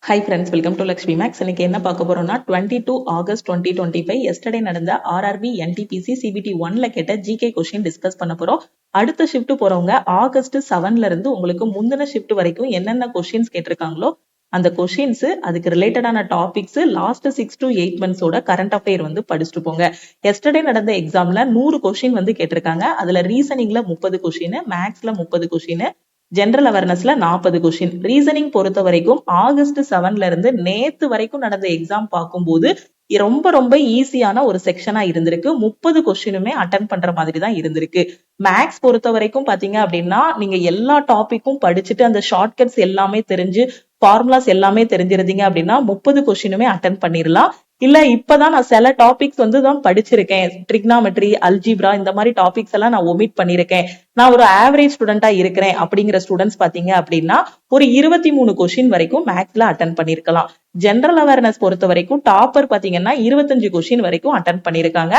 High friends, welcome to Lakshmi Max. இன்னைக்கு என்ன பார்க்க போறோம்னா 22 ஆகஸ்ட் 2025 எஸ்டர்டே நடந்த ஆர்ஆர்பி என்டிபிசி சிபிடி 1ல கேட்ட ஜிகே கொஸ்டின் டிஸ்கஸ் பண்ண போறோம். அடுத்த ஷிஃப்ட் போறவங்க ஆகஸ்ட் 7ல இருந்து உங்களுக்கு முந்தின ஷிஃப்ட் வரைக்கும் என்னென்ன கொஸ்டின்ஸ் கேட்டிருக்காங்களோ அந்த கொஸ்டின்ஸ், அதுக்கு ரிலேட்டடான டாபிக்ஸ், லாஸ்ட் 6 to 8 மந்த்ஸோட கரண்ட் அஃபேர் வந்து படிச்சுட்டு போங்க. எஸ்டர்டே நடந்த எக்ஸாம்ல 100 கொஸ்டின் வந்து கேட்டிருக்காங்க. அதுல ரீசனிங்ல 30 கொஸ்டின், மேக்ஸ்ல 30 கொஸ்டின், ஜெனரல் அவேர்னஸ்ல 40 கொஸ்டின். ரீசனிங் பொறுத்த வரைக்கும் ஆகஸ்ட் 7ல இருந்து நேத்து வரைக்கும் நடந்த எக்ஸாம் பார்க்கும்போது ரொம்ப ரொம்ப ஈஸியான ஒரு செக்ஷனா இருந்திருக்கு. 30 கொஸ்டினுமே அட்டன் பண்ற மாதிரி தான் இருந்திருக்கு. மேக்ஸ் பொறுத்த வரைக்கும் பாத்தீங்க அப்படின்னா நீங்க எல்லா டாபிக்கும் படிச்சுட்டு அந்த ஷார்ட்கட்ஸ் எல்லாமே தெரிஞ்சு ஃபார்முலாஸ் எல்லாமே தெரிஞ்சிருந்தீங்க அப்படின்னா 30 கொஸ்டினுமே அட்டன் பண்ணிடலாம். இல்ல இப்பதான் நான் சில டாபிக்ஸ் வந்து தான் படிச்சிருக்கேன், ட்ரிக்னாமெட்ரி, அல்ஜிப்ரா, இந்த மாதிரி டாபிக்ஸ் எல்லாம் நான் ஒமிட் பண்ணிருக்கேன், நான் ஒரு ஆவரேஜ் ஸ்டூடெண்டா இருக்கிறேன் அப்படிங்கிற ஸ்டூடெண்ட்ஸ் பாத்தீங்க அப்படின்னா ஒரு 23 கொஸ்டின் வரைக்கும் மேக்ஸ்ல அட்டன் பண்ணிருக்கலாம். ஜெனரல் அவேர்னஸ் பொறுத்த வரைக்கும் டாப்பர் பாத்தீங்கன்னா 25 கொஸ்டின் வரைக்கும் அட்டன் பண்ணிருக்காங்க.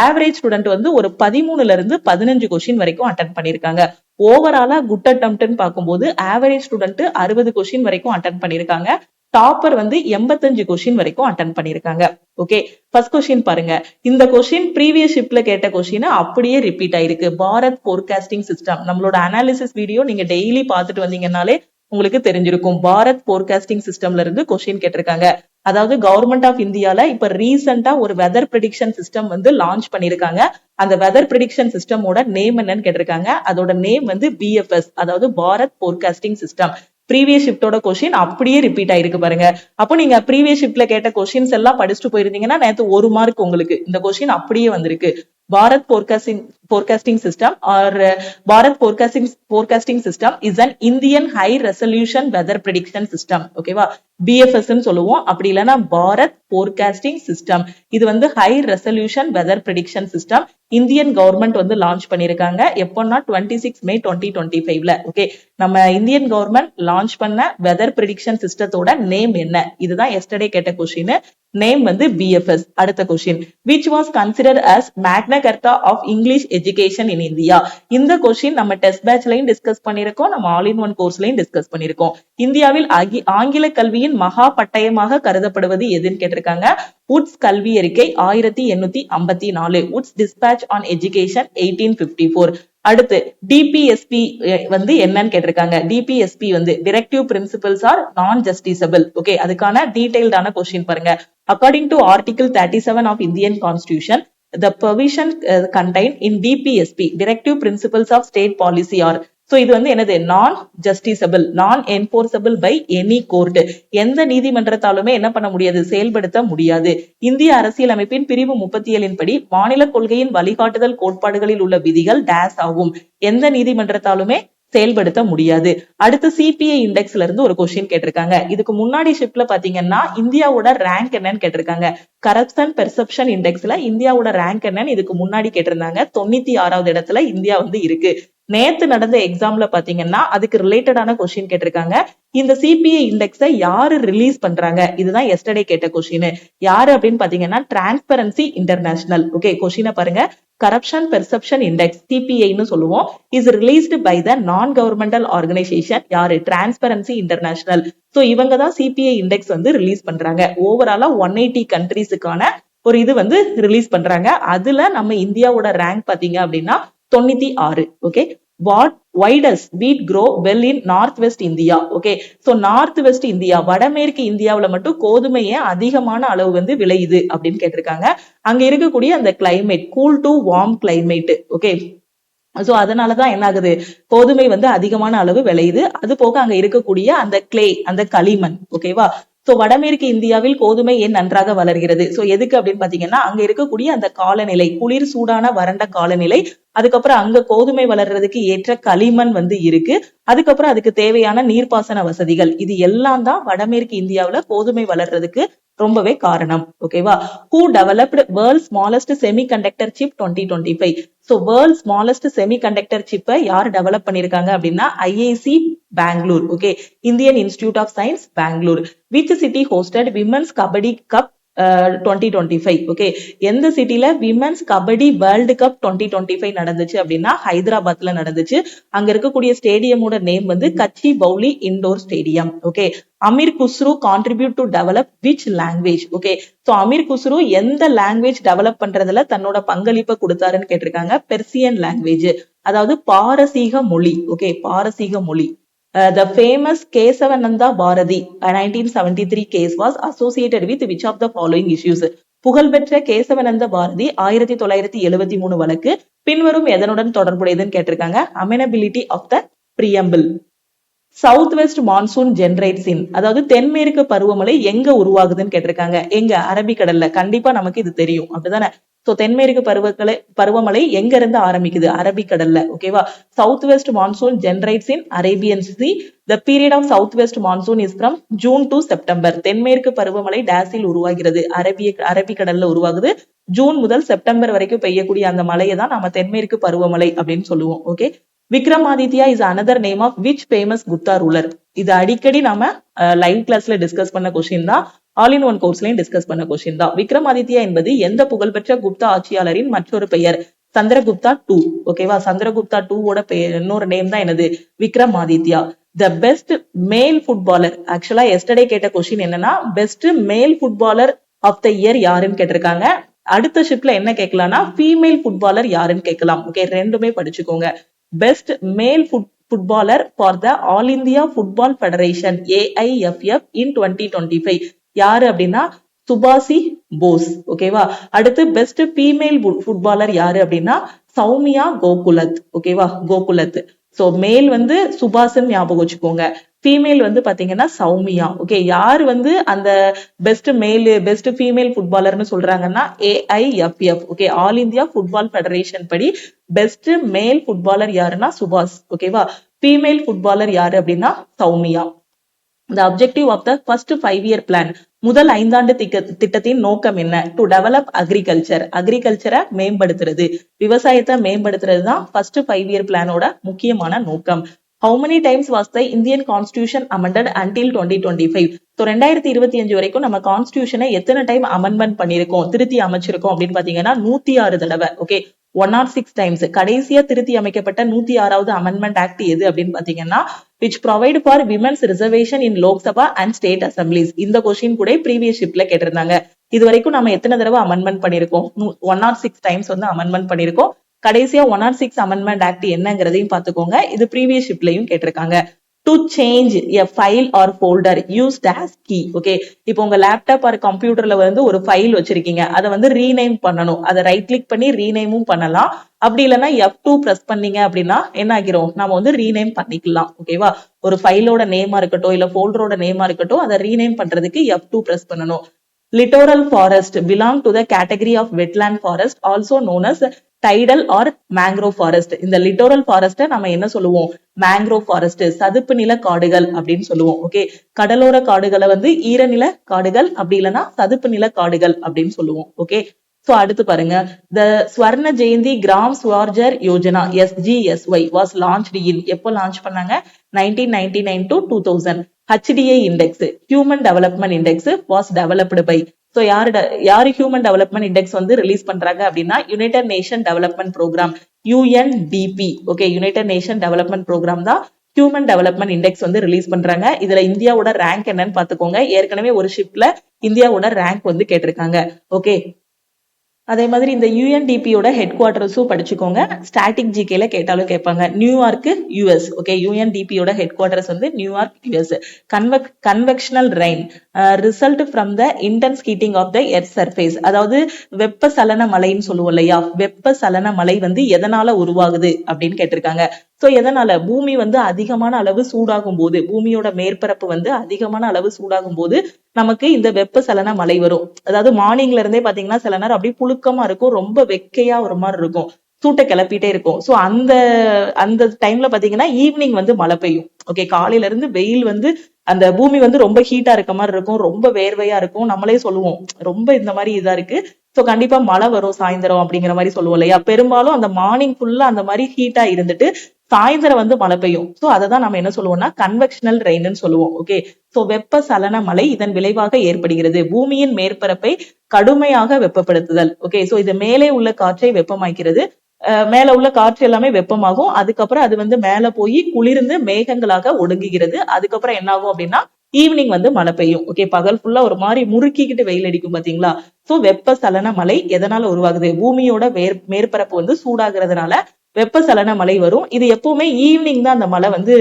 ஆவரேஜ் ஸ்டூடெண்ட் வந்து ஒரு 13ல இருந்து 15 கொஸ்டின் வரைக்கும் அட்டன் பண்ணிருக்காங்க. ஓவராலா குட் அட்டெம்ப்ட்னு பார்க்கும்போது ஆவரேஜ் ஸ்டூடெண்ட் 60 கொஸ்டின் வரைக்கும் அட்டன் பண்ணிருக்காங்க. டாப்பர் வந்து 85 கொஸ்டின் வரைக்கும் அட்டன் பண்ணிருக்காங்க. ஓகே, ஃபர்ஸ்ட் கொஸ்டின் பாருங்க. இந்த கொஸ்டின் ப்ரீவியஸ் ஷிப்ட்ல கேட்ட கொஸ்டின் அப்படியே ரிப்பீட் ஆயிருக்கு. பாரத் போர்காஸ்டிங் சிஸ்டம், நம்மளோட அனாலிசிஸ் வீடியோ நீங்க டெய்லி பார்த்துட்டு வந்தீங்கன்னாலே உங்களுக்கு தெரிஞ்சிருக்கும். பாரத் போர்காஸ்டிங் சிஸ்டம்ல இருந்து கொஸ்டின் கேட்டிருக்காங்க. அதாவது கவர்மெண்ட் ஆஃப் இந்தியால இப்ப ரீசெண்டா ஒரு வெதர் ப்ரெடிக்ஷன் சிஸ்டம் வந்து லான்ச் பண்ணிருக்காங்க. அந்த வெதர் ப்ரெடிக்ஷன் சிஸ்டமோட நேம் என்னன்னு கேட்டிருக்காங்க. அதோட நேம் வந்து பிஎஃப்எஸ், அதாவது பாரத் போர்காஸ்டிங் சிஸ்டம். ப்ரீவியஸ் ஷிப்டோட கொஸ்டின் அப்படியே ரிப்பீட் ஆயிருக்கு பாருங்க. அப்போ நீங்க ப்ரீவியஸ் ஷிப்ட்ல கேட்ட கொஸ்டின்ஸ் எல்லாம் படிச்சுட்டு போயிருந்தீங்கன்னா நேத்து 1 மார்க் உங்களுக்கு. இந்த கொஸ்டின் அப்படியே வந்திருக்கு. Bharat forecasting system or Bharat forecasting system is an Indian high resolution weather prediction system. ஓகேவா, BFS ன்னு சொல்லுவோம். அப்படி இல்லைன்னா பாரத் forecasting system. இது வந்து high resolution weather prediction system. Indian government வந்து லான்ச் பண்ணிருக்காங்க. எப்போன்னா 26 மே 2025ல. ஓகே, நம்ம இந்தியன் கவர்மெண்ட் லான்ச் பண்ண வெதர் ப்ரெடிக்ஷன் சிஸ்டத்தோட நேம் என்ன? இதுதான் எஸ்டர்டே கேட்ட கொஸ்டின். நேம் வந்து BFS. அடுத்த question, which was considered as Magna Carta of English Education in India. இந்த கொஸ்டின் நம்ம டெஸ்ட் பேட்ச்லயும் டிஸ்கஸ் பண்ணிருக்கோம், நம்ம ஆல் இன் ஒன் கோர்ஸ்லயும் டிஸ்கஸ் பண்ணிருக்கோம். இந்தியாவில் ஆங்கில கல்வியின் மகா பட்டயமாக கருதப்படுவது எதுன்னு கேட்டிருக்காங்க. உட்ஸ் கல்வி அறிக்கை 1854. Wood's dispatch on education 1854. அடுத்து டிபிஎஸ்பி வந்து என்னன்னு கேட்டிருக்காங்க. டிபிஎஸ்பி வந்து directive principles are non justiciable. Okay, அதுக்கான டீடைல்டான கொஸ்டின் பாருங்க. According to article 37 of Indian constitution, the provision contained in DPSP, directive principles of state policy are. So இது வந்து என்னது? நான் ஜஸ்டிசபிள், நான் என்போர்சபிள் பை எனி கோர்ட். எந்த நீதிமன்றத்தாலுமே என்ன பண்ண முடியாது? செயல்படுத்த முடியாது. இந்திய அரசியலமைப்பின் பிரிவு 37 படி மாநில கொள்கையின் வழிகாட்டுதல் கோட்பாடுகளில் உள்ள விதிகள் டேஸ் ஆகும். எந்த நீதிமன்றத்தாலுமே செயல்படுத்த முடியாது. அடுத்து சிபிஐ இண்டெக்ஸ்ல இருந்து ஒரு கொஸ்டின் கேட்டிருக்காங்க. இதுக்கு முன்னாடி ஷிப்ட்ல பாத்தீங்கன்னா இந்தியாவோட ரேங்க் என்னன்னு கேட்டிருக்காங்க. கரப்ஷன் பெர்செப்ஷன் இண்டெக்ஸ்ல இந்தியாவோட ரேங்க் என்னன்னு இதுக்கு முன்னாடி கேட்டிருந்தாங்க. 96வது இடத்துல இந்தியா வந்து இருக்கு. நேத்து நடந்த எக்ஸாம்ல பாத்தீங்கன்னா அதுக்கு ரிலேட்டடான கொஸ்டின் கேட்டிருக்காங்க. இந்த சிபிஐ இண்டெக்ஸை யாரு ரிலீஸ் பண்றாங்க? இதுதான் எஸ்டர்டே கேட்ட கொஸ்டின். யாரு அப்படின்னு பாத்தீங்கன்னா டிரான்ஸ்பரன்சி இன்டர்நேஷனல். ஓகே, கொஸ்டினை பாருங்க. கரப்ஷன் பெர்செப்ஷன் இண்டெக்ஸ், சிபிஐன்னு சொல்லுவோம், is released by the non governmental organisation. யாரு? Transparency International. சோ இவங்க தான் சிபிஐ இண்டெக்ஸ் வந்து ரிலீஸ் பண்றாங்க. ஓவராலா 180 கண்ட்ரீஸுக்கான ஒரு இது வந்து ரிலீஸ் பண்றாங்க. அதுல நம்ம இந்தியாவோட ரேங்க் பாத்தீங்க அப்படின்னா 96. Okay, why does wheat grow well in north west India? Okay, so north west India, வடமேற்கு இந்தியாவுல மட்டும் கோதுமையே அதிகமான அளவு வந்து விளையுது அப்படின்னு கேட்டிருக்காங்க. அங்க இருக்கக்கூடிய அந்த climate cool to warm climate. Okay, so அதனாலதான் என்ன ஆகுது? கோதுமை வந்து அதிகமான அளவு விளையுது. அது போக அங்க இருக்கக்கூடிய அந்த கிளே, அந்த களிமண். ஓகேவா, சோ வடமேற்கு இந்தியாவில் கோதுமை ஏன் நன்றாக வளர்கிறது? சோ எதுக்கு அப்படின்னு பாத்தீங்கன்னா அங்க இருக்கக்கூடிய அந்த காலநிலை, குளிர் சூடான வறண்ட காலநிலை, அதுக்கப்புறம் அங்க கோதுமை வளர்றதுக்கு ஏற்ற களிமண் வந்து இருக்கு, அதுக்கப்புறம் அதுக்கு தேவையான நீர்ப்பாசன வசதிகள், இது எல்லாம் தான் வடமேற்கு இந்தியாவுல கோதுமை வளர்றதுக்கு ரொம்பவே காரணம். ஓகேவா, who developed world smallest semiconductor chip 2025? So world smallest semiconductor சிப்பை யார் டெவலப் பண்ணிருக்காங்க அப்படின்னா IISc Bangalore. Okay, Indian institute of science Bangalore. Which city hosted women's kabaddi cup 2025. Okay, எந்த சிட்டில விமென்ஸ் கபடி வேர்ல்டு கப் 2025 நடந்துச்சு அப்படின்னா ஹைதராபாத்ல நடந்துச்சு. அங்க இருக்கக்கூடிய ஸ்டேடியமோட நேம் வந்து Gachibowli indoor stadium. Okay, Amir Khusrau contribute to develop which language? Okay, so Amir Khusrau எந்த லாங்குவேஜ் டெவலப் பண்றதுல தன்னோட பங்களிப்பை கொடுத்தாருன்னு கேட்டிருக்காங்க. பெர்சியன் லாங்குவேஜ், அதாவது பாரசீக மொழி. ஓகே, பாரசீக மொழி. The famous Kesavananda Bharati 1973 case was associated with which of the following issues? புகழ்பெற்ற கேசவனந்த பாரதி 1973 வழக்கு பின்வரும் எதனுடன் தொடர்புடையதுன்னு கேட்டிருக்காங்க. Amenability of the preamble. South west monsoon generates in, அதாவது தென்மேற்கு பருவமழை எங்க உருவாகுதுன்னு கேட்டிருக்காங்க. எங்க? அரபிக்கடல்ல. கண்டிப்பா நமக்கு இது தெரியும், அப்படிதானே? சோ தென்மேற்கு பருவமழை எங்க இருந்து ஆரம்பிக்குது? அரபிக்கடல்ல. ஓகேவா? South west monsoon generates in Arabian sea. The period of south west monsoon is from June to September. தென்மேற்கு பருவமழை டேஸில் உருவாகிறது? அரபிக்கடல்ல உருவாகுது. ஜூன் முதல் செப்டம்பர் வரைக்கும் பெய்யக்கூடிய அந்த மழையை தான் நம்ம தென்மேற்கு பருவமழை அப்படின்னு சொல்லுவோம். Okay, Vikramaditya is another name of which famous Gupta ruler? இது அடிக்கடி நாம லைவ் கிளாஸ்ல டிஸ்கஸ் பண்ண கொஸ்டின் தான், ஆல் இன் ஒன் கோர்ஸ்லயும் டிஸ்கஸ் பண்ண கொஸ்டின் தான். விக்ரமாதித்யா என்பது எந்த புகழ்பெற்ற குப்தா ஆட்சியாளரின் மற்றொரு பெயர்? சந்திரகுப்தா 2. ஓகேவா? சந்திரகுப்தா 2வோட இன்னொரு நேம் தான் என்னது? விக்ரமாதித்யா. த பெஸ்ட் மேல் ஃபுட்பாலர், ஆக்சுவலா எஸ்டர்டே கேட்ட கொஸ்டின் என்னன்னா பெஸ்ட் மேல் ஃபுட்பாலர் ஆஃப் த இயர் யாருன்னு கேட்டிருக்காங்க. அடுத்த ஷிப்ட்ல என்ன கேட்கலாம்னா ஃபீமேல் ஃபுட்பாலர் யாருன்னு கேட்கலாம். ஓகே, ரெண்டுமே படிச்சுக்கோங்க. பெஸ்ட் மேல் footballer for the all India football federation AIFF இன் 2025 யாரு அப்படின்னா சுபாஷி போஸ். ஓகேவா? அடுத்து பெஸ்ட் ஃபீமேல் ஃபுட்பாலர் யாரு அப்படின்னா சௌமியா கோகுலத். ஓகேவா? கோகுலத். சோ மேல் வந்து சுபாஷ்ன்னு ஞாபகம் வச்சுக்கோங்க. ஃபீமேல் வந்து பாத்தீங்கன்னா சௌமியா. ஓகே, யாரு வந்து அந்த பெஸ்ட் மேல் பெஸ்ட் ஃபீமேல் ஃபுட்பாலர்னு சொல்றாங்கன்னா AIFF. Okay, all India football federation படி பெஸ்ட் மேல் ஃபுட்பாலர் யாருன்னா சுபாஷ். ஓகேவா? ஃபீமேல் ஃபுட்பாலர் யாரு அப்படின்னா Soumya. The objective of the first 5-year plan, முதல் 5 ஆண்டு திட்டத்தின் நோக்கம் என்ன? டு டெவலப் அக்ரிகல்ச்சர், அக்ரிகல்ச்சரை மேம்படுத்துறது, விவசாயத்தை மேம்படுத்துறது தான் ஃபர்ஸ்ட் 5-year பிளானோட முக்கியமான நோக்கம். How many times was the Indian Constitution amended until 2025? So 2025 வரைக்கும் நம்ம கான்ஸ்டியூஷனை எத்தனை டைம் அமெண்ட்மெண்ட் பண்ணிருக்கோம், திருத்தி அமைச்சிருக்கோம் அப்படின்னு பாத்தீங்கன்னா 106 தடவை. Okay, 106 times. கடைசியா திருத்தி அமைக்கப்பட்ட 106வது அமெண்ட்மெண்ட் ஆக்ட் எது அப்படின்னு பாத்தீங்கன்னா which provide for women's reservation in Lok Sabha and state assemblies. இந்த கொஸ்டின் கூட ப்ரீவியஸ் ஷிப்ட்ல கேட்டிருந்தாங்க. இது வரைக்கும் நம்ம எத்தனை தடவை அமெண்ட்மெண்ட் பண்ணிருக்கோம்? 106 டைம்ஸ் வந்து அமெண்ட்மெண்ட் பண்ணிருக்கோம். கடைசியா 106 அமெண்ட்மெண்ட் ஆக்ட் என்னங்கிறதையும் பாத்துக்கோங்க. இது ப்ரீவியஸ் ஷிப்ட்லயும் கேட்டிருக்காங்க. To change a file or folder used as key. Okay, இப்போ உங்க லேப்டாப் ஆர் கம்ப்யூட்டர்ல வந்து ஒரு ஃபைல் வச்சிருக்கீங்க, அதை வந்து ரீநேம் பண்ணணும். அதை ரைட் கிளிக் பண்ணி ரீநேமும் பண்ணலாம். அப்படி இல்லைன்னா F2 பிரஸ் பண்ணீங்க அப்படின்னா என்ன ஆகிரும்? நம்ம வந்து ரீநேம் பண்ணிக்கலாம். ஓகேவா? ஒரு ஃபைலோட நேமா இருக்கட்டும் இல்ல ஃபோல்டரோட நேமா இருக்கட்டும், அதை ரீநேம் பண்றதுக்கு F2 பிரஸ் பண்ணணும். Littoral forest belong to the category of wetland forest, also known as tidal or mangrove forest. இந்த littoral forest நம்ம என்ன சொல்லுவோம்? mangrove forest, சதுப்பு நில காடுகள் அப்படின்னு சொல்லுவோம். ஓகே, கடலோர காடுகளை வந்து ஈரநில காடுகள், அப்படி இல்லைன்னா சதுப்பு நில காடுகள் அப்படின்னு சொல்லுவோம். ஓகே, சோ அடுத்து பாருங்க. The Swarna Jayanti Gram Swarozgar Yojana SGSY was launched in, எப்போ லான்ச் பண்ணாங்க? 1999 to 2000. HDI index, human development index was developed by, so யாரு human development index வந்து ரிலீஸ் பண்றாங்க அப்படின்னா united nation development programme UNDP. Okay, united nation development programme தான் human development index வந்து release பண்றாங்க. இதுல இந்தியாவோட ரேங்க் என்னன்னு பாத்துக்கோங்க. ஏற்கனவே ஒரு ஷிப்ட்ல இந்தியாவோட ரேங்க் வந்து கேட்டிருக்காங்க. ஓகே, அதே மாதிரி இந்த UNDPயோட ஹெட் குவார்டர்ஸும் படிச்சுக்கோங்க. ஸ்டாட்டிக் ஜிகேல கேட்டாலும் கேட்பாங்க. New York US. ஓகே, UNDPயோட ஹெட் குவார்டர்ஸ் வந்து New York US. Convectional rain result from the intense heating of the earth surface, அதாவது வெப்ப சலன மழைன்னு சொல்லுவோம் இல்லையா? வெப்ப சலன மழை வந்து எதனால உருவாகுது அப்படின்னு கேட்டிருக்காங்க. சோ எதனால? பூமி வந்து அதிகமான அளவு சூடாகும் போது, பூமியோட மேற்பரப்பு வந்து அதிகமான அளவு சூடாகும் போது நமக்கு இந்த வெப்ப சலன மழை வரும். அதாவது மார்னிங்ல இருந்தே பாத்தீங்கன்னா சில நேரம் அப்படியே புழுக்கமா இருக்கும், ரொம்ப வெக்கையா ஒரு மாதிரி இருக்கும், சூட்டை கிளப்பிட்டே இருக்கும். சோ அந்த டைம்ல பாத்தீங்கன்னா ஈவினிங் வந்து மழை பெய்யும். ஓகே, காலையில இருந்து வெயில் வந்து அந்த பூமி வந்து ரொம்ப ஹீட்டா இருக்க மாதிரி இருக்கும், ரொம்ப வேர்வையா இருக்கும். நம்மளே சொல்லுவோம் ரொம்ப இந்த மாதிரி இதா இருக்கு, சோ கண்டிப்பா மழை வரும் சாயந்தரம் அப்படிங்கிற மாதிரி சொல்லுவோம் இல்லையா? பெரும்பாலும் அந்த மார்னிங் ஃபுல்லா அந்த மாதிரி ஹீட்டா இருந்துட்டு சாயந்தரம் வந்து மழை பெய்யும். சோ அததான் நம்ம என்ன சொல்லுவோம்னா கன்வெக்ஷனல் ரெயின்னு சொல்லுவோம். ஓகே, சோ வெப்ப சலன மழை இதன் விளைவாக ஏற்படுகிறது. பூமியின் மேற்பரப்பை கடுமையாக வெப்பப்படுத்துதல். ஓகே, சோ இது மேலே உள்ள காற்றை வெப்பமாக்கிறது. மேல உள்ள காற்று எல்லாமே வெப்பமாகும். அதுக்கப்புறம் அது வந்து மேல போய் குளிர்ந்து மேகங்களாக ஒடுங்குகிறது. அதுக்கப்புறம் என்ன ஆகும் அப்படின்னா ஈவினிங் வந்து மழை பெய்யும். ஓகே, பகல் ஃபுல்லா ஒரு மாதிரி முறுக்கிக்கிட்டு வெயில் அடிக்கும் பாத்தீங்களா. சோ வெப்ப சலன மழை எதனால உருவாகுது? பூமியோட மேற்பரப்பு வந்து சூடாகிறதுனால வெப்ப சலன மழை வரும். இது எப்பவுமே ஈவினிங் தான் அந்த மழை வந்து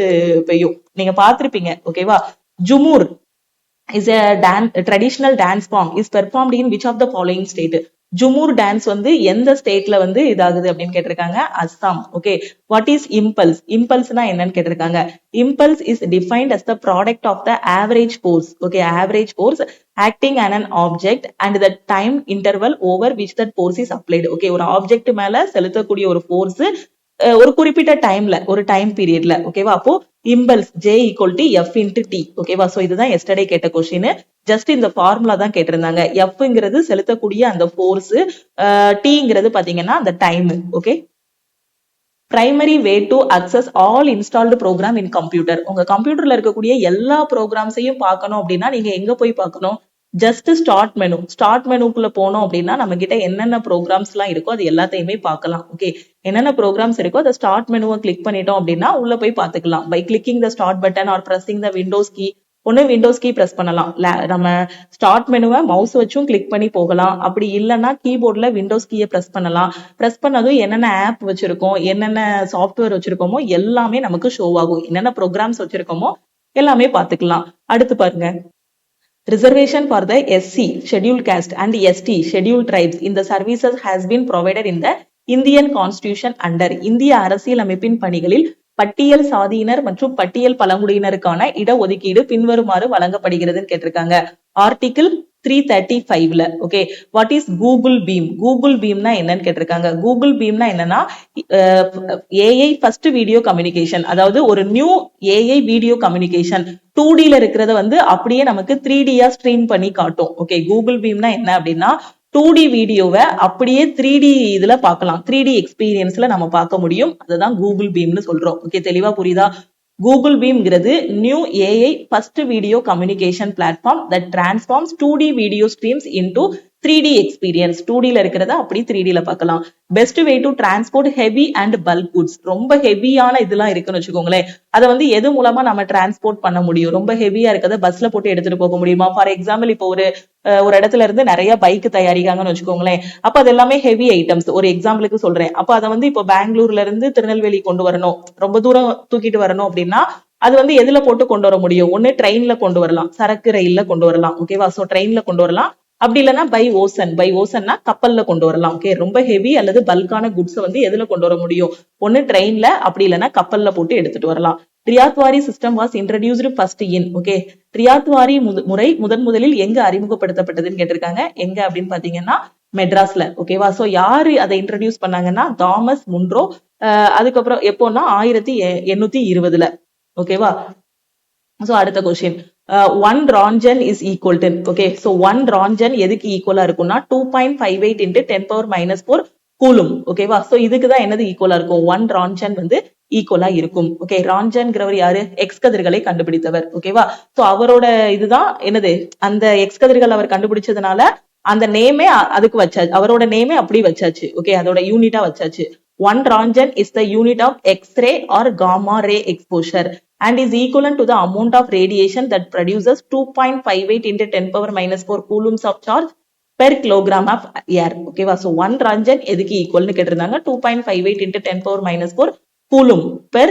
பெய்யும். நீங்க பாத்திருப்பீங்க. ஓகேவா. ஜுமூர் is a traditional dance form is performed in which of the following state? Jhumur dance வந்து எந்த ஸ்டேட்ல வந்து இதாகுது அப்படின்னு கேட்டிருக்காங்க? Assam. Okay, what is impulse? இம்பல்ஸ்னா என்னன்னு கேட்டிருக்காங்க. Impulse is defined as the product of the average force. Okay, average force acting on an object and the time interval over which that force is applied. Okay, ஒரு object மேல செலுத்தக்கூடிய ஒரு force ஒரு குறிப்பிட்ட டைம்ல, ஒரு டைம் பீரியட்ல. ஓகேவா. அப்போ இம்பல்ஸ் J = F × T. ஓகேவா. சோ இதுதான் எஸ்டர்டே கேட்ட கொஸ்டின். ஜஸ்ட் இந்த ஃபார்முலா தான் கேட்டிருந்தாங்க. Fங்கிறது செலுத்தக்கூடிய அந்த ஃபோர்ஸ், Tங்கிறது பாத்தீங்கன்னா அந்த time. Okay, primary way to access all installed program in computer. உங்க கம்ப்யூட்டர்ல இருக்கக்கூடிய எல்லா ப்ரோக்ராம்ஸையும் பார்க்கணும் அப்படின்னா நீங்க எங்க போய் பார்க்கணும்? ஜஸ்ட் ஸ்டார்ட் மெனுக்குள்ள போனோம் அப்படின்னா நம்ம கிட்ட என்னென்ன ப்ரோக்ராம்ஸ் எல்லாம் இருக்கோ அது எல்லாத்தையுமே பார்க்கலாம். ஓகே, என்னென்ன ப்ரோக்ராம்ஸ் இருக்கோ அதை ஸ்டார்ட் மெனுவை கிளிக் பண்ணிட்டோம் அப்படின்னா உள்ள போய் பார்த்துக்கலாம். By clicking the start button or pressing the Windows key. ஒன்னு விண்டோஸ் கீ பிரஸ் பண்ணலாம். நம்ம ஸ்டார்ட் மெனுவை மவுஸ் வச்சும் கிளிக் பண்ணி போகலாம். அப்படி இல்லைன்னா கீபோர்ட்ல விண்டோஸ் கீயை பிரஸ் பண்ணலாம். பிரஸ் பண்ணதும் என்னென்ன ஆப் வச்சிருக்கோம், என்னென்ன சாஃப்ட்வேர் வச்சிருக்கோமோ எல்லாமே நமக்கு ஷோ ஆகும். என்னென்ன ப்ரோக்ராம்ஸ் வச்சிருக்கோமோ எல்லாமே பார்த்துக்கலாம். அடுத்து பாருங்க. Reservation for the SC scheduled caste and ST scheduled tribes in the services has been provided in the Indian Constitution under இந்திய அரசியல் அமைப்பின் பணிகளில் பட்டியல் சாதியினர் மற்றும் பட்டியல் பழங்குடியினருக்கான இடஒதுக்கீடு பின்வருமாறு வழங்கப்படுகிறதுன்னு கேட்டிருக்காங்க. ஆர்டிகிள் 335ல. Okay, what is Google Beam? Google பீம்னா என்னன்னு கேட்டிருக்காங்க. கூகுள் பீம்னா என்னன்னா ஏஐ ஃபர்ஸ்ட் வீடியோ கம்யூனிகேஷன். அதாவது ஒரு நியூ ஏஐ வீடியோ கம்யூனிகேஷன் 2Dல இருக்கிறத வந்து அப்படியே நமக்கு 3Dயா ஸ்ட்ரீம் பண்ணி காட்டும். ஓகே, கூகுள் பீம்னா என்ன அப்படின்னா 2D வீடியோவை அப்படியே 3D இதுல பார்க்கலாம். 3D எக்ஸ்பீரியன்ஸ்ல நம்ம பார்க்க முடியும். அதுதான் கூகுள் பீம்னு சொல்றோம். ஓகே, தெளிவா புரியுதா? கூகுள் பீம்ங்கிறது new AI first video communication platform that transforms 2D video streams into 3D experience. 2Dல இருக்கிறத அப்படி 3Dல பார்க்கலாம். Best way to transport heavy and bulk goods. ரொம்ப ஹெவியான இதெல்லாம் இருக்குன்னு வச்சுக்கோங்களேன். அதை வந்து எது மூலமா நம்ம டிரான்ஸ்போர்ட் பண்ண முடியும்? ரொம்ப ஹெவியா இருக்கிறத பஸ்ல போட்டு எடுத்துட்டு போக முடியுமா? ஃபார் எக்ஸாம்பிள் இப்போ ஒரு இடத்துல இருந்து நிறைய பைக் தயாரிக்காங்கன்னு வச்சுக்கோங்களேன். அப்ப அது எல்லாமே ஹெவி ஐட்டம்ஸ். ஒரு எக்ஸாம்பிளுக்கு சொல்றேன். அப்ப அதை வந்து இப்போ பெங்களூர்ல இருந்து திருநெல்வேலி கொண்டு வரணும், ரொம்ப தூரம் தூக்கிட்டு வரணும் அப்படின்னா அது வந்து எதுல போட்டு கொண்டு வர முடியும்? ஒண்ணு ட்ரெயின்ல கொண்டு வரலாம், சரக்கு ரயில்ல கொண்டு வரலாம். ஓகேவா. சோ ட்ரெயின்ல கொண்டு வரலாம். அப்படி இல்லைன்னா பை ஓசன்னா கப்பல்ல கொண்டு வரலாம். ஓகே, ரொம்ப ஹெவி அல்லது பல்கான குட்ஸ் வந்து எதுல கொண்டு வர முடியும்? ஒன்னு ட்ரெயின்ல, அப்படி இல்லைன்னா கப்பல்ல போட்டு எடுத்துட்டு வரலாம். Ryotwari system was introduced first in. Okay, ryotwari முறை முதலில் எங்க அறிமுகப்படுத்தப்பட்டதுன்னு கேட்டிருக்காங்க. எங்க அப்படின்னு பாத்தீங்கன்னா மெட்ராஸ்ல. ஓகேவா. சோ யாரு அதை இன்ட்ரோடியூஸ் பண்ணாங்கன்னா தாமஸ் முன்ரோ. அதுக்கப்புறம் எப்போன்னா 1820ல. ஓகேவா. சோ அடுத்த question. 1 roentgen is equal to. Okay, so 1 roentgen எதுக்கு ஈக்குவலா இருக்கும்னா 2.58 × 10⁻⁴ கூலும். ஓகேவா. சோ இதுக்குதான் என்னது ஈக்குவலா இருக்கும்? 1 ரான்ஜன் வந்து ஈக்குவலா இருக்கும். ஓகே, ரான்ஜன்ங்கிறவர் யாரு? எக்ஸ் கதிர்களை கண்டுபிடித்தவர். ஓகேவா. சோ அவரோட இதுதான் என்னது, அந்த எக்ஸ் கதிர்கள் அவர் கண்டுபிடிச்சதுனால அந்த நேமே அதுக்கு வச்சாச்சு. அவரோட நேமே அப்படி வச்சாச்சு. ஓகே, அதோட யூனிட்டா வச்சாச்சு. 1 Röntgen is the unit of X-ray or gamma ray exposure and is equivalent to the amount of radiation that produces 2.58 × 10⁻⁴ coulombs of charge per kilogram of air. ஓகேவா. சோ 1 ரான்ஜன் எதுக்கு ஈக்குவல்னு கேட்டிருந்தாங்க? 2.58 × 10⁻⁴ கூலும் per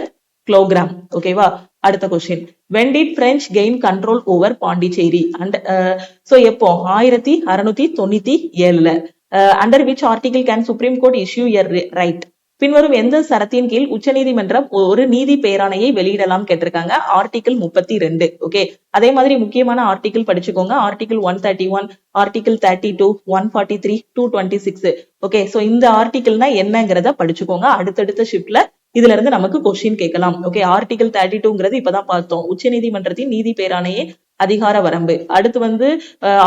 kilogram. ஓகேவா. அடுத்த question. when did French gain control over Pondicherry? and so எப்போ? 1697ல. under which article can Supreme Court issue a right? பின்வரும் எந்த சரத்தின் கீழ் உச்சநீதிமன்றம் ஒரு நீதி பேராணையை வெளியிடலாம் கேட்டிருக்காங்க. ஆர்டிகிள் 32. ஓகே, அதே மாதிரி முக்கியமான ஆர்டிகிள் படிச்சுக்கோங்க. Article 131, article 32, 143, 226. ஓகே, சோ இந்த ஆர்டிகிள்னா என்னங்கிறத படிச்சுக்கோங்க. அடுத்தடுத்த ஷிப்ட்ல இதுல இருந்து நமக்கு கொஸ்டின் கேட்கலாம். ஓகே, ஆர்டிகிள் 32ங்கிறது இப்பதான் பார்த்தோம். உச்சநீதிமன்றத்தின் நீதி பேராணையை அதிகார வரம்பு. அடுத்து வந்து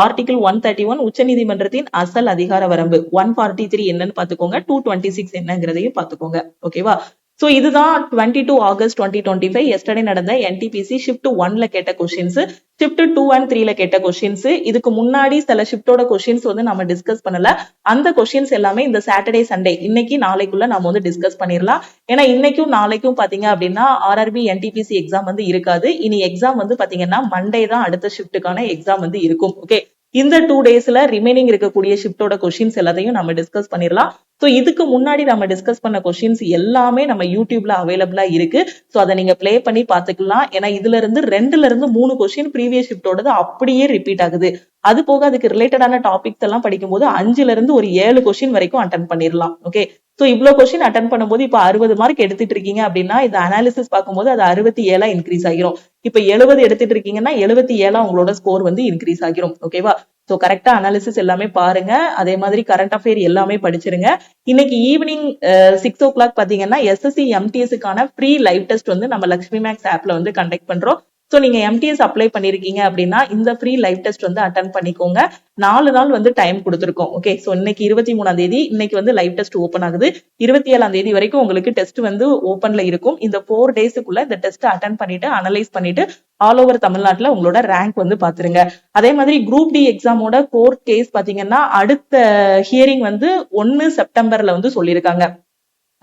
ஆர்டிகிள் 131 உச்சநீதிமன்றத்தின் அசல் அதிகார வரம்பு. 143 என்னன்னு பாத்துக்கோங்க. 226 என்னங்கிறதையும் பாத்துக்கோங்க. ஓகேவா. சோ இதுதான் 22 ஆகஸ்ட் 2025 எஸ்டர்டே நடந்த NTPC ஷிஃப்ட் 1ல கேட்ட கொஸ்டின்ஸ். ஷிஃப்ட் 2 and 3ல கேட்ட கொஸ்டின்ஸ். இதுக்கு முன்னாடி சில ஷிஃப்டோட கொஸ்டின்ஸ் வந்து நம்ம டிஸ்கஸ் பண்ணல. அந்த கொஸ்டின்ஸ் எல்லாமே இந்த சாட்டர்டே சண்டே இன்னைக்கு நாளைக்குள்ள நம்ம வந்து டிஸ்கஸ் பண்ணிடலாம். ஏன்னா இன்னைக்கும் நாளைக்கும் பாத்தீங்க அப்படின்னா RRB NTPC எக்ஸாம் வந்து இருக்காது. இனி எக்ஸாம் வந்து பாத்தீங்கன்னா மண்டே தான் அடுத்த ஷிஃப்ட்டுக்கான எக்ஸாம் வந்து இருக்கும். ஓகே, இந்த 2 டேஸ்ல ரிமைனிங் இருக்கக்கூடிய ஷிஃப்டோட கொஸ்டின்ஸ் எல்லாத்தையும் நம்ம டிஸ்கஸ் பண்ணிடலாம். சோ இதுக்கு முன்னாடி நம்ம டிஸ்கஸ் பண்ண கொஸ்டின்ஸ் எல்லாமே நம்ம யூடியூப்ல அவைலபிளா இருக்கு. சோ அதை நீங்க பிளே பண்ணி பாத்துக்கலாம். ஏன்னா இதுல இருந்து 2ல இருந்து 3 கொஸ்டின் ப்ரீவியஸ் ஷிஃப்டோடது அப்படியே ரிப்பீட் ஆகுது. அது போக அதுக்கு ரிலேட்டடான டாபிக்ஸ் எல்லாம் படிக்கும்போது 5ல இருந்து ஒரு 7 கொஸ்டின் வரைக்கும் அட்டன் பண்ணிடலாம். ஓகே, சோ இவ்வளவு கொஸ்டின் அட்டன் பண்ணும்போது இப்ப 60 மார்க் எடுத்துட்டு இருக்கீங்க அப்படின்னா இது அனாலிசிஸ் பார்க்கும்போது அது 67 இன்க்ரீஸ் ஆகிரும். இப்ப 70 எடுத்துட்டு இருக்கீங்கன்னா 77 உங்களோட ஸ்கோர் வந்து இன்க்ரீஸ் ஆகிரும். ஓகேவா? சோ கரெக்டா அனாலிசிஸ் எல்லாமே பாருங்க. அதே மாதிரி கரண்ட் அஃபேர் எல்லாமே படிச்சிருங்க. இன்னைக்கு ஈவினிங் 6 o'clock பாத்தீங்கன்னா SSC MTSக்கான ஃப்ரீ லைவ் டெஸ்ட் வந்து நம்ம லக்ஷ்மி மேக்ஸ் ஆப்ல வந்து கண்டக்ட் பண்றோம். சோ நீங்க MTS அப்ளை பண்ணிருக்கீங்க அப்படின்னா இந்த ஃப்ரீ லைவ் டெஸ்ட் வந்து அட்டன் பண்ணிக்கோங்க. 4 நாள் வந்து டைம் கொடுத்துருக்கோம். ஓகே, சோ இன்னைக்கு 23ஆம் தேதி, இன்னைக்கு வந்து லைவ் டெஸ்ட் ஓபன் ஆகுது. 27ஆம் தேதி வரைக்கும் உங்களுக்கு டெஸ்ட் வந்து ஓபன்ல இருக்கும். இந்த 4 டேஸ்க்குள்ள இந்த டெஸ்ட் அட்டன் பண்ணிட்டு அனலைஸ் பண்ணிட்டு ஆல் ஓவர் தமிழ்நாட்டுல உங்களோட ரேங்க் வந்து பாத்துருங்க. அதே மாதிரி குரூப் டி எக்ஸாமோட கோர்ட் கேஸ் பாத்தீங்கன்னா அடுத்த ஹியரிங் வந்து 1 செப்டம்பர்ல வந்து சொல்லியிருக்காங்க.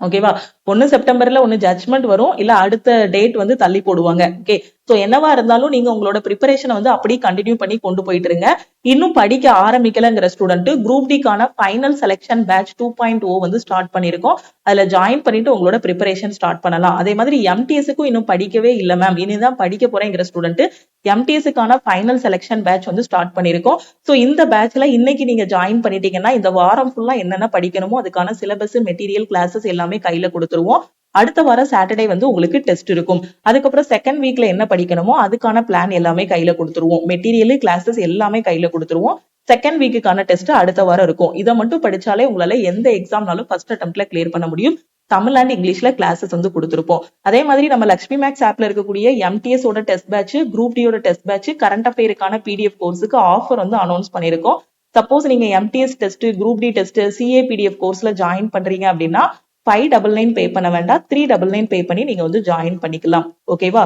ஓகேவா? 1 செப்டம்பர்ல ஒன்னு ஜட்ஜ்மெண்ட் வரும், இல்ல அடுத்த டேட் வந்து தள்ளி போடுவாங்க. ஓகே, சோ என்னவா இருந்தாலும் நீங்க உங்களோட ப்ரிப்பரேஷனை வந்து அப்படியே கண்டினியூ பண்ணி கொண்டு போயிட்டு இருங்க. இன்னும் படிக்க ஆரம்பிக்கலங்கிற ஸ்டூடெண்ட் குரூப் டிக்கான ஃபைனல் செலக்ஷன் பேட்ச் 2.0 வந்து ஸ்டார்ட் பண்ணிருக்கோம். அதுல ஜாயின் பண்ணிட்டு உங்களோட ப்ரிப்பரேஷன் ஸ்டார்ட் பண்ணலாம். அதே மாதிரி MTSக்கும் இன்னும் படிக்கவே இல்ல மேம், இனிதான் படிக்க போறேங்கிற ஸ்டூடெண்ட் MTSக்கான ஃபைனல் செலக்ஷன் பேட்ச் வந்து ஸ்டார்ட் பண்ணிருக்கோம். சோ இந்த பேட்ச்ல இன்னைக்கு நீங்க ஜாயின் பண்ணிட்டீங்கன்னா இந்த வாரம் ஃபுல்லா என்னென்ன படிக்கணுமோ அதுக்கான சிலபஸ், மெட்டீரியல், கிளாஸஸ் எல்லாமே கையில கொடுத்துருவோம். அடுத்த வாரம் சாட்டர்டே வந்து உங்களுக்கு டெஸ்ட் இருக்கும். அதுக்கப்புறம் செகண்ட் வீக்ல என்ன படிக்கணுமோ அதுக்கான பிளான் எல்லாமே கையில கொடுத்துருவோம். மெட்டீரியல், கிளாஸஸ் எல்லாமே கையில கொடுத்துருவோம். செகண்ட் வீக்குக்கான டெஸ்ட் அடுத்த வாரம் இருக்கும். இதை மட்டும் படிச்சாலே உங்களால எந்த எக்ஸாம்னாலும் ஃபர்ஸ்ட் அட்டெம்ப்ட்ல கிளியர் பண்ண முடியும். தமிழ் அண்ட் இங்கிலீஷ்ல கிளாஸஸ் வந்து கொடுத்துருப்போம். அதே மாதிரி நம்ம லக்ஷ்மி மேக்ஸ் ஆப்ல இருக்கக்கூடிய MTS ஓட டெஸ்ட் பேட்ச், குரூப் டியோட டெஸ்ட் பேட்ச், கரண்ட் அஃபேருக்கான PDF கோர்ஸுக்கு ஆஃபர் வந்து அனௌன்ஸ் பண்ணிருக்கோம். சப்போஸ் நீங்க MTS test, group D test, CA PDF கோர்ஸ்ல ஜாயின் பண்றீங்க அப்படின்னா 599 பே பண்ண வேண்டாம், 399 பே பண்ணி நீங்க வந்து ஜாயின் பண்ணிக்கலாம். ஓகேவா?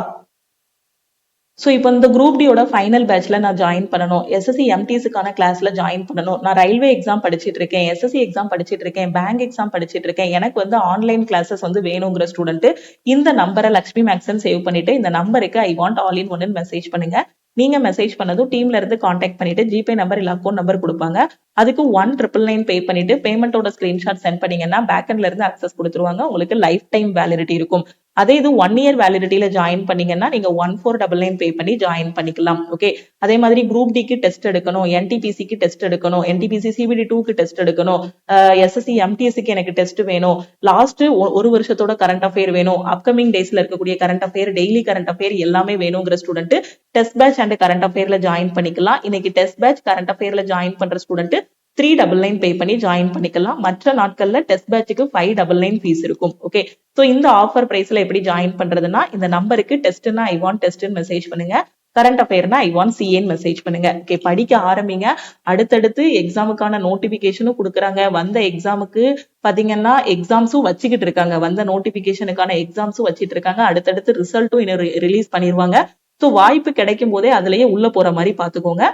சோ இப்போ இந்த குரூப் டியோட ஃபைனல் பேட்ச்ல நான் ஜாயின் பண்ணணும், SSC MTSக்கான கிளாஸ்ல ஜாயின் பண்ணணும், நான் ரயில்வே எக்ஸாம் படிச்சிட்டு இருக்கேன், SSC எக்ஸாம் படிச்சிட்டு இருக்கேன், பேங்க் எக்ஸாம் படிச்சிட்டு இருக்கேன், எனக்கு வந்து ஆன்லைன் கிளாஸஸ் வந்து வேணுங்கிற ஸ்டூடெண்ட் இந்த நம்பரை லக்ஷ்மி மேக்ஸ்ன்னு சேவ் பண்ணிட்டு இந்த நம்பருக்கு I want all in one message பண்ணுங்க. நீங்க மெசேஜ் பண்ணதும் டீம்ல இருந்து கான்டாக்ட் பண்ணிட்டு ஜிபே நம்பர் இல்ல அக்கௌண்ட் நம்பர் கொடுப்பாங்க. அதுக்கு 1999 பே பண்ணிட்டு பேமெண்டோட ஸ்கிரீன்ஷாட் சென்ட் பண்ணீங்கன்னா பேக்கெண்ட்ல இருந்து அக்சஸ் கொடுத்துருவாங்க. உங்களுக்கு லைஃப் டைம் வேலிடிட்டி இருக்கும். அதே இது 1 year வேலிடிட்டியில ஜாயின் பண்ணீங்கன்னா நீங்க 1499 பே பண்ணி ஜாயின் பண்ணிக்கலாம். ஓகே, அதே மாதிரி குரூப் டிக்கு டெஸ்ட் எடுக்கணும், NTPCக்கு டெஸ்ட் எடுக்கணும், NTPC CBT2க்கு டெஸ்ட் எடுக்கணும், SSC MTSக்கு எனக்கு டெஸ்ட் வேணும், லாஸ்ட் ஒரு வருஷத்தோட கரண்ட் அஃபேர் வேணும், அப்கமிங் டேஸ்ல இருக்கக்கூடிய current affair, daily current affair எல்லாமே வேணுங்கிற student test batch and current அஃபேர்ல ஜாயின் பண்ணிக்கலாம். இன்னைக்கு டெஸ்ட் பேட்ச், கரண்ட் அஃபேர்ல ஜாயின் பண்ற ஸ்டூடெண்ட் 399 பே பண்ணி ஜாயின் பண்ணிக்கலாம். மற்ற நாட்கள்ல டெஸ்ட் பேட்சுக்கு 599 ஃபீஸ் இருக்கும். ஓகே, சோ இந்த ஆஃபர் பிரைஸ்ல எப்படி ஜாயின் பண்றதுன்னா இந்த நம்பருக்கு டெஸ்ட்னா I want டெஸ்ட்னு மெசேஜ் பண்ணுங்க, கரண்ட் அஃபேர்னா I want CA மெசேஜ் பண்ணுங்க. ஓகே, படிக்க ஆரம்பிங்க. அடுத்தடுத்து எக்ஸாமுக்கான நோட்டிபிகேஷனும் கொடுக்குறாங்க. வந்த எக்ஸாமுக்கு பாத்தீங்கன்னா எக்ஸாம்ஸும் வச்சுக்கிட்டு இருக்காங்க, வந்த நோட்டிபிகேஷனுக்கான எக்ஸாம்ஸும் வச்சிட்டு இருக்காங்க. அடுத்தடுத்து ரிசல்ட்டும் இன்னும் ரிலீஸ் பண்ணிடுவாங்க. சோ வாய்ப்பு கிடைக்கும் போதே அதுலயே உள்ள போற மாதிரி பாத்துக்கோங்க.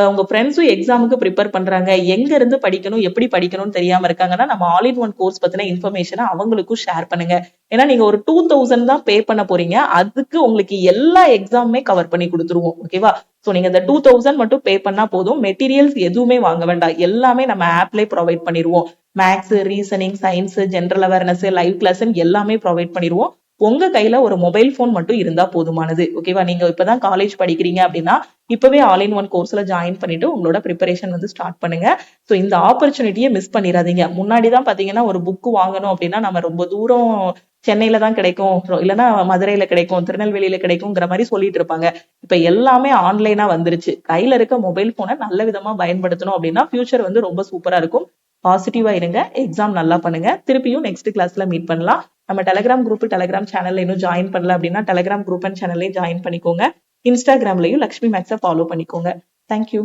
உங்க ஃப்ரெண்ட்ஸும் எக்ஸாமுக்கு ப்ரிப்பேர் பண்றாங்க, எங்க இருந்து படிக்கணும், எப்படி படிக்கணும்னு தெரியாம இருக்காங்கன்னா நம்ம ஆல் இன் ஒன் கோர்ஸ் பத்தின இன்ஃபர்மேஷனை அவங்களுக்கும் ஷேர் பண்ணுங்க. ஏன்னா நீங்க ஒரு 2000 தான் பே பண்ண போறீங்க, அதுக்கு உங்களுக்கு எல்லா எக்ஸாமுமே கவர் பண்ணி கொடுத்துருவோம். ஓகேவா? சோ நீங்க இந்த 2000 மட்டும் பே பண்ணா போதும், மெட்டீரியல்ஸ் எதுவுமே வாங்க வேண்டாம், எல்லாமே நம்ம ஆப்லயே ப்ரொவைட் பண்ணிடுவோம். Maths, reasoning, science, general awareness, live class எல்லாமே ப்ரொவைட் பண்ணிடுவோம். உங்க கையில ஒரு மொபைல் போன் மட்டும் இருந்தா போதுமானது. ஓகேவா? நீங்க இப்பதான் காலேஜ் படிக்கிறீங்க அப்படின்னா இப்பவே ஆல் இன் ஒன் கோர்ஸ்ல ஜாயின் பண்ணிட்டு உங்களோட ப்ரிப்பரேஷன் வந்து ஸ்டார்ட் பண்ணுங்க. சோ இந்த ஆப்பர்ச்சுனிட்டியை மிஸ் பண்ணிடாதீங்க. முன்னாடிதான் பாத்தீங்கன்னா ஒரு புக் வாங்கணும் அப்படின்னா நம்ம ரொம்ப தூரம் சென்னையில தான் கிடைக்கும், இல்லைன்னா மதுரையில கிடைக்கும், திருநெல்வேலியில கிடைக்கும்ங்கிற மாதிரி சொல்லிட்டு இருப்பாங்க. இப்ப எல்லாமே ஆன்லைனா வந்துருச்சு. கையில இருக்க மொபைல் போனை நல்ல விதமா பயன்படுத்தணும் அப்படின்னா ஃபியூச்சர் வந்து ரொம்ப சூப்பரா இருக்கும். பாசிட்டிவா இருங்க, எக்ஸாம் நல்லா பண்ணுங்க. திருப்பியும் நெக்ஸ்ட் கிளாஸ்ல மீட் பண்ணலாம். நம்ம டெலிகிராம் குரூப், டெலிகிராம் சேனல்ல இன்னும் ஜாயின் பண்ணல அப்படின்னா டெலிகிராம் குரூப் அண்ட் சேனல்லையும் ஜாயின் பண்ணிக்கோங்க. இன்ஸ்டாகிராம்லயும் லக்ஷ்மி மேக்ஸை ஃபாலோ பண்ணிக்கோங்க. தேங்க்யூ.